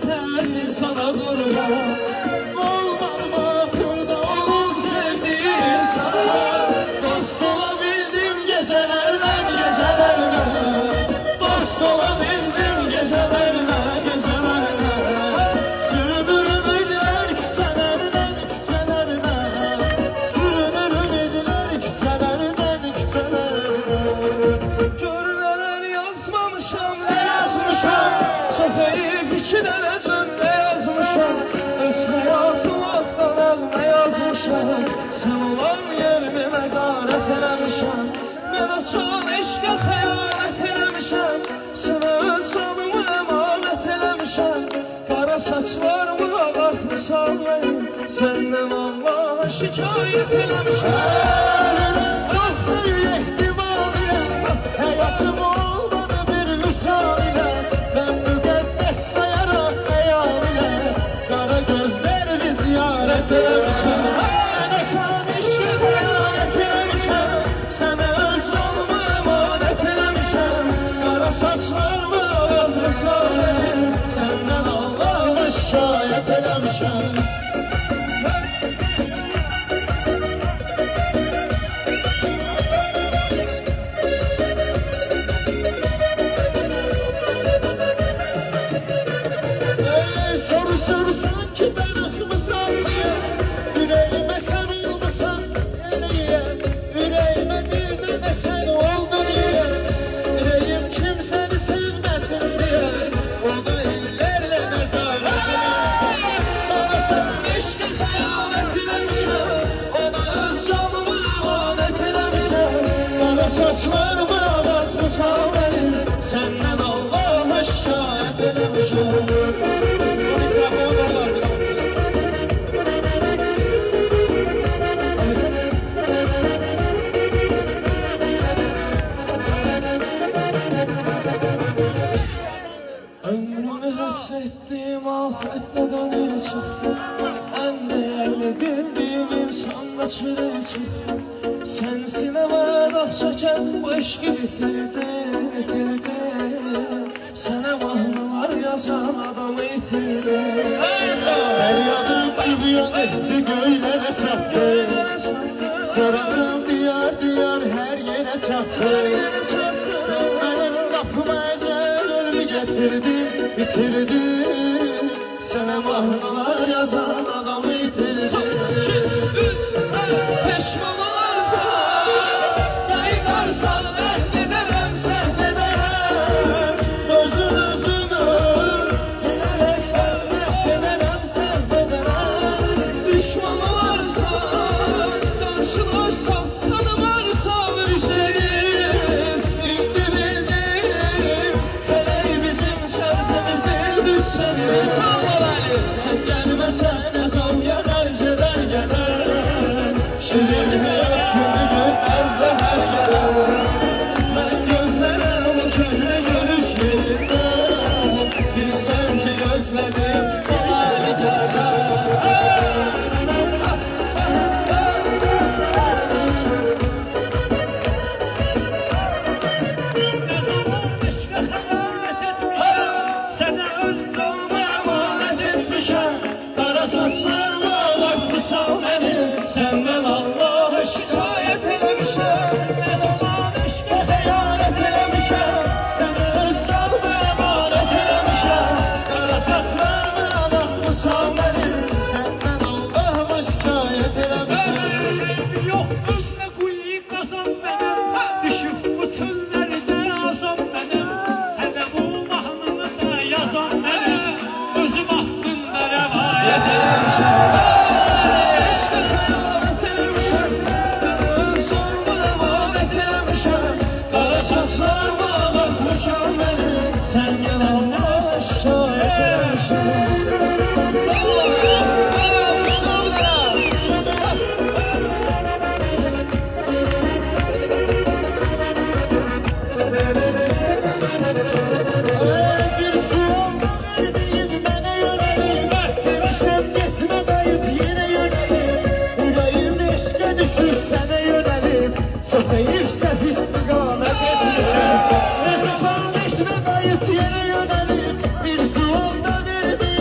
sen sana kurban. Olmadı mı akılda onun sevdiği sana. Dost olabildim gecelerle gecelerle. Dost olabildim gecelerle gecelerle. Sürünürüm idiler küçelerden küçelerine. Sürünürüm idiler küçelerden küçelerine. Görünen yazmamışam ne yazmışam. Sofayı fikirleneceğim ne yazmışam. Öz hayatım aktan ne yazmışam. Sen olan yerime garet eləmişəm. Mən açan eşqə xəyanət eləmişəm. Sənə öz canımı əmanət eləmişəm. Qara saçlarımı ağartmışam mənim. Səndən Allaha şikayət eləmişəm. Çok büyük ihtimal ile hayatım olmadı bir misal ile. Ben müqəddəs sayarak hayal ile kara gözlerimi ziyaret eləmişəm. Mənə sən eşqə xəyanət eləmişəm. Sənə öz canımı əmanət eləmişəm. Qara saçlarımı ağartmışam mənim. Səndən Allaha şikayət eləmişəm. Soruşursan ki darıxmısan diye. Yüreğime sarılmasan niye? Yüreğime bir de sen oldun diye. Yüreğim kimseni sevmesin diye. Onu illerle nezaret eylemişim. Bana sen eşkı xəyanət eləmişəm. Ona öz canımı emanet eləmişəm. Bana saçlarımı ağartmışam benim. Səndən Allaha şikayət eləmişəm. Ömrümü hissettiğim afette dönü çıktı. En değerli bildiğim insan da çile çıktı. Sensin evvel ah çeken bu eşki bitirdi, bitirdi. Sana mahnılar yazan adamı itirdi. Feryadım gidiyor etti göylere çattı. Sorarım diyar diyar her yere çattı. Sen benim kapıma ecelimi getirdin, bitirdin. Sana mahnalar yazan adamı itirdin. Son, 2, 3, peşman olarsan, yaygarsan ehlederim, sehlederim. Özünü bilerekten ehlederim, sehlederim. Düşman olarsan, karşılarsan, tanımarsam üstelik. İndi bildim, feleği bizim şerfimizin düşseniz. Sağ ol Ali. Sen gelmesen ezan gelir, keder gelir. Şirin hayat günü günler zehir gelir. Ben gözlerim köhne görüş yerinde. Bilsem ki gözledim kolay gelir. Sana öz canımı emanet etmişəm. Qara saçlarımı ağartmışam beni. Səndən Allaha şikayət eləmişəm. Əzəcan eşqə xəyanət eləmişəm. Sana öz canımı emanet eləmişəm. Kara saçlarımı ağartmışam benim. Senden Allah'ıma şikayet eləmişəm. Yox özünə quyu qazan mənim. Düşüb bu çöllərdə azam mənim. Hələ bu mahnını da yazan mənim. Özüm haqqında rəvayət eləmişəm. Eşqə xəyanət eləmişəm. Öz canımı əmanət eləmişəm. Qara saçlarımı ağartmışam mənim. Səndən Allaha şikayət eləmişəm. Sağ ol. Bir siyonda verdiğin bana yönelim. Demişem gitme dayıt yine yönelim. Yüreğim eşke düşür sana yönelim. Çok heyif sef istigamet etmişim. Nefes al geçme dayıt yine yönelim. Bir siyonda verdiğin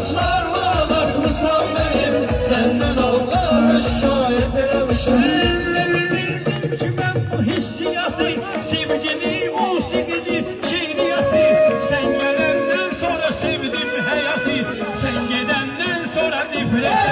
saçlarımı ağartmışsan benim. Senden Allah'a şikayet eləmişim. Bildim ki ben bu hissiyatı, sevgini, musikini, şiiriyatı. Sen gelenden sonra sevdim hayatı, sen gidenden sonra nefret.